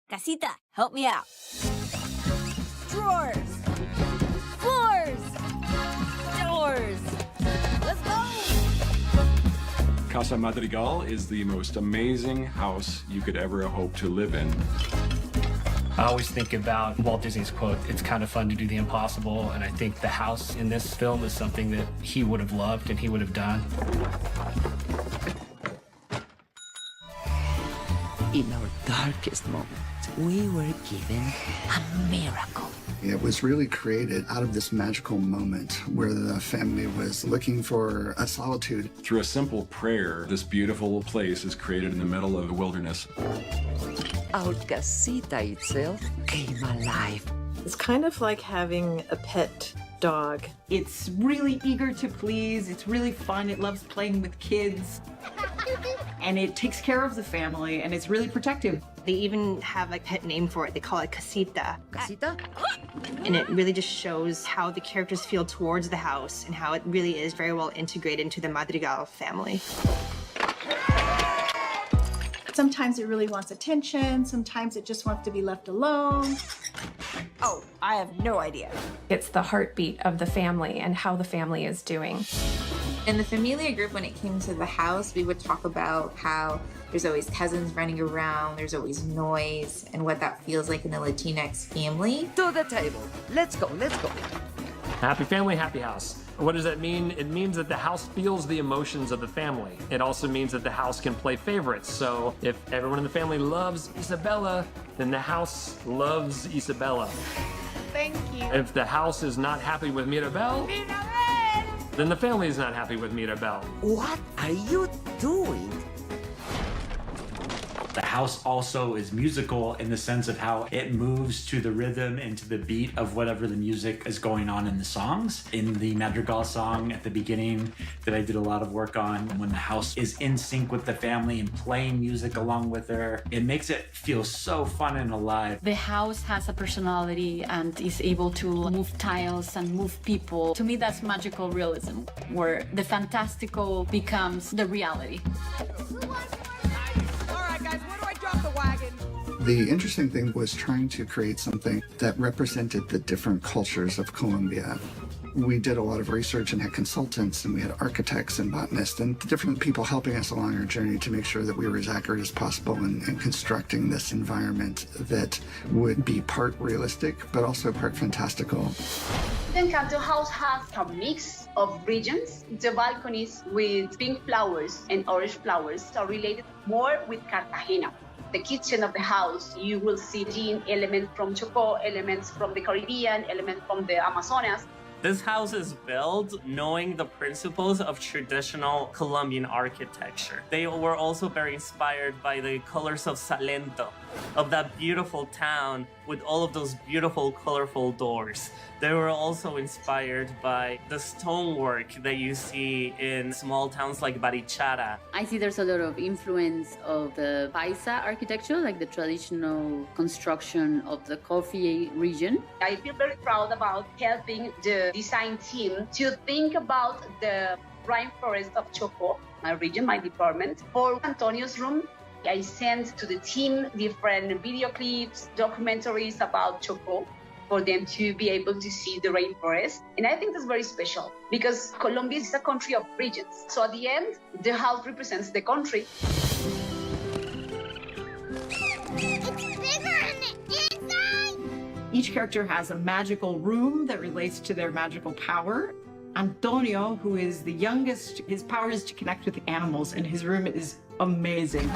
Casita, help me out. Drawers. Floors. Doors. Let's go. Casa Madrigal is the most amazing house you could ever hope to live in. I always think about Walt Disney's quote, it's kind of fun to do the impossible, and I think the house in this film is something that he would have loved and he would have done. In our darkest moment, we were given a miracle. It was really created out of this magical moment where the family was looking for a solitude. Through a simple prayer, this beautiful place is created in the middle of the wilderness. Our casita itself came alive. It's kind of like having a pet dog. It's really eager to please. It's really fun. It loves playing with kids. And it takes care of the family, and it's really protective. They even have a pet name for it. They call it Casita. Casita? And it really just shows how the characters feel towards the house and how it really is very well integrated into the Madrigal family. Sometimes it really wants attention. Sometimes it just wants to be left alone. Oh, I have no idea. It's the heartbeat of the family and how the family is doing. In the familia group, when it came to the house, we would talk about how there's always cousins running around, there's always noise, and what that feels like in a Latinx family. To the table. Let's go, let's go. Happy family, happy house. What does that mean? It means that the house feels the emotions of the family. It also means that the house can play favorites. So if everyone in the family loves Isabela, then the house loves Isabela. Thank you. If the house is not happy with Mirabel, then the family is not happy with Mirabel. What are you doing? The house also is musical in the sense of how it moves to the rhythm and to the beat of whatever the music is going on in the songs. In the Madrigal song at the beginning that I did a lot of work on, when the house is in sync with the family and playing music along with her, it makes it feel so fun and alive. The house has a personality and is able to move tiles and move people. To me, that's magical realism, where the fantastical becomes the reality. The interesting thing was trying to create something that represented the different cultures of Colombia. We did a lot of research and had consultants, and we had architects and botanists and different people helping us along our journey to make sure that we were as accurate as possible in constructing this environment that would be part realistic, but also part fantastical. The Encanto house has a mix of regions. The balconies with pink flowers and orange flowers are related more with Cartagena. The kitchen of the house, you will see gene elements from Chocó, elements from the Caribbean, elements from the Amazonas. This house is built knowing the principles of traditional Colombian architecture. They were also very inspired by the colors of Salento, of that beautiful town with all of those beautiful, colorful doors. They were also inspired by the stonework that you see in small towns like Barichara. I see there's a lot of influence of the Paisa architecture, like the traditional construction of the coffee region. I feel very proud about helping the design team to think about the rainforest of Chocó, my region, my department. For Antonio's room, I sent to the team different video clips, documentaries about Chocó, for them to be able to see the rainforest. And I think that's very special because Colombia is a country of regions. So at the end, the house represents the country. It's bigger in the inside! Each character has a magical room that relates to their magical power. Antonio, who is the youngest, his power is to connect with animals, and his room is amazing.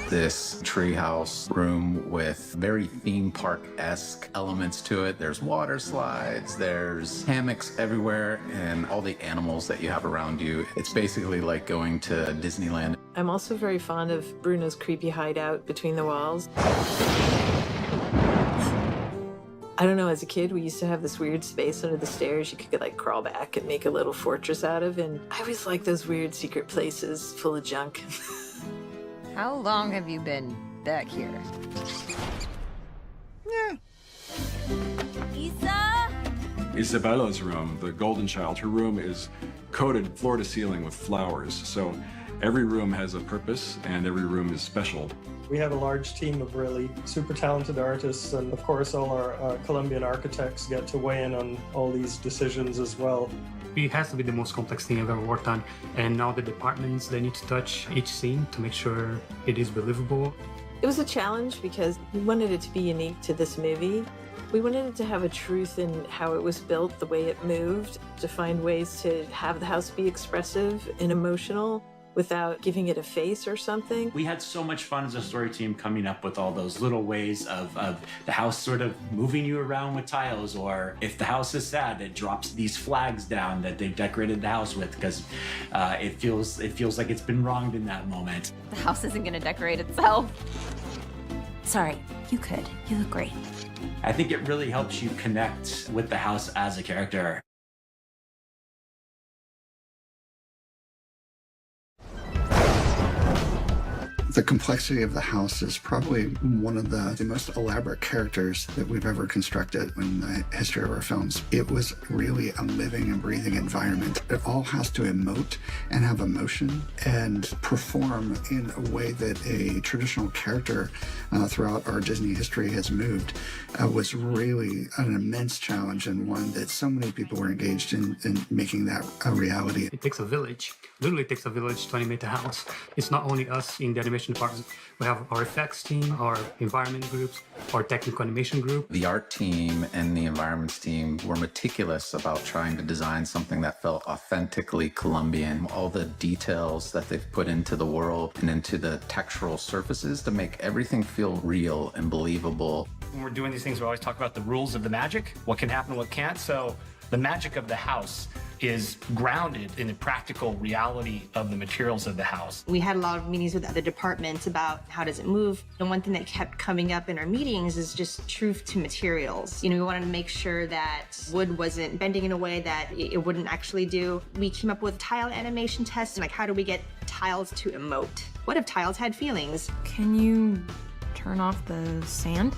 This treehouse room with very theme park-esque elements to it. There's water slides, there's hammocks everywhere, and all the animals that you have around you. It's basically like going to Disneyland. I'm also very fond of Bruno's creepy hideout between the walls. I don't know, as a kid, we used to have this weird space under the stairs you could like crawl back and make a little fortress out of, and I always liked those weird secret places full of junk. How long have you been back here? Yeah. Isa? Isabela's room, the golden child, her room is coated floor to ceiling with flowers. So every room has a purpose and every room is special. We have a large team of really super talented artists, and of course all our Colombian architects get to weigh in on all these decisions as well. It has to be the most complex thing I've ever worked on, and now the departments, they need to touch each scene to make sure it is believable. It was a challenge because we wanted it to be unique to this movie. We wanted it to have a truth in how it was built, the way it moved, to find ways to have the house be expressive and emotional without giving it a face or something. We had so much fun as a story team coming up with all those little ways of the house sort of moving you around with tiles, or if the house is sad, it drops these flags down that they've decorated the house with because it feels like it's been wronged in that moment. The house isn't gonna decorate itself. Sorry, you could. You look great. I think it really helps you connect with the house as a character. The complexity of the house is probably one of the most elaborate characters that we've ever constructed in the history of our films. It was really a living and breathing environment. It all has to emote and have emotion and perform in a way that a traditional character throughout our Disney history has moved. Was really an immense challenge, and one that so many people were engaged in making that a reality. It takes a village. Literally takes a village to animate a house. It's not only us in the animation department. We have our effects team, our environment groups, our technical animation group. The art team and the environments team were meticulous about trying to design something that felt authentically Colombian. All the details that they've put into the world and into the textural surfaces to make everything feel real and believable. When we're doing these things, we always talk about the rules of the magic, what can happen, what can't. So the magic of the house is grounded in the practical reality of the materials of the house. We had a lot of meetings with other departments about how does it move. And one thing that kept coming up in our meetings is just truth to materials. You know, we wanted to make sure that wood wasn't bending in a way that it wouldn't actually do. We came up with tile animation tests, like how do we get tiles to emote? What if tiles had feelings? Can you turn off the sand?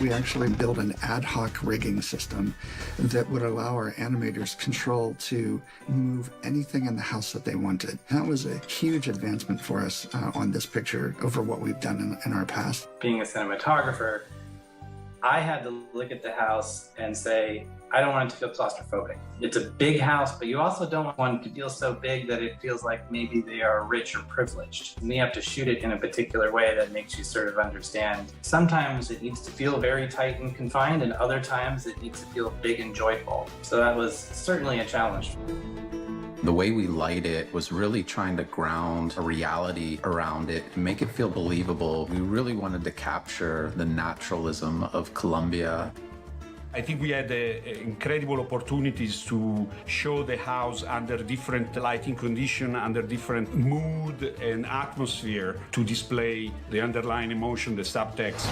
We actually built an ad hoc rigging system that would allow our animators control to move anything in the house that they wanted. That was a huge advancement for us on this picture over what we've done in our past. Being a cinematographer, I had to look at the house and say, I don't want it to feel claustrophobic. It's a big house, but you also don't want it to feel so big that it feels like maybe they are rich or privileged. And you have to shoot it in a particular way that makes you sort of understand. Sometimes it needs to feel very tight and confined, and other times it needs to feel big and joyful. So that was certainly a challenge. The way we light it was really trying to ground a reality around it and make it feel believable. We really wanted to capture the naturalism of Colombia. I think we had incredible opportunities to show the house under different lighting conditions, under different mood and atmosphere to display the underlying emotion, the subtext.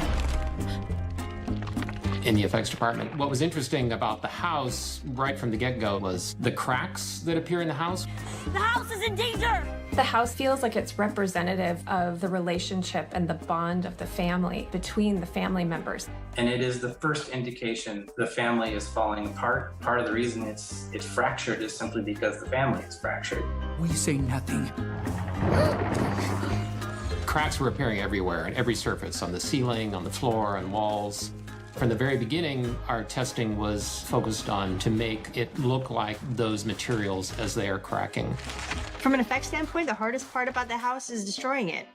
In the effects department, what was interesting about the house right from the get-go was the cracks that appear in the house. The house is in danger! The house feels like it's representative of the relationship and the bond of the family between the family members. And it is the first indication the family is falling apart. Part of the reason it's fractured is simply because the family is fractured. We say nothing. Cracks were appearing everywhere, on every surface, on the ceiling, on the floor, on walls. From the very beginning, our testing was focused on to make it look like those materials as they are cracking. From an effects standpoint, the hardest part about the house is destroying it.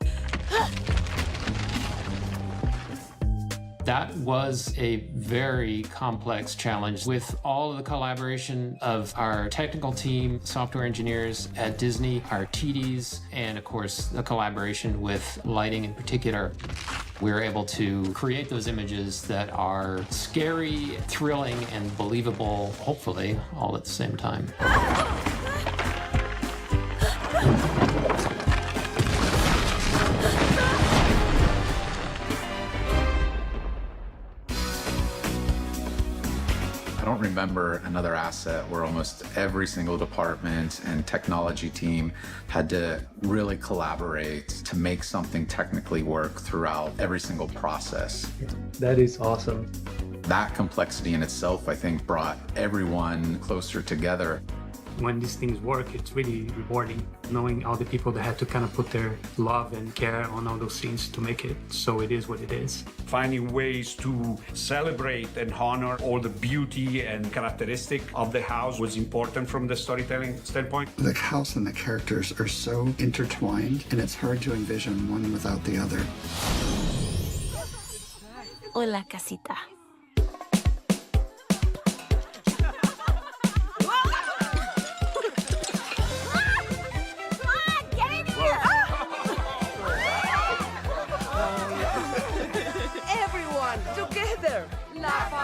That was a very complex challenge with all of the collaboration of our technical team, software engineers at Disney, our TDs, and of course the collaboration with lighting in particular. We were able to create those images that are scary, thrilling, and believable, hopefully, all at the same time. I don't remember another asset where almost every single department and technology team had to really collaborate to make something technically work throughout every single process. That is awesome. That complexity in itself, I think, brought everyone closer together. When these things work, it's really rewarding, knowing all the people that had to kind of put their love and care on all those scenes to make it so it is what it is. Finding ways to celebrate and honor all the beauty and characteristic of the house was important from the storytelling standpoint. The house and the characters are so intertwined, and it's hard to envision one without the other. Hola, Casita. Everyone, together! La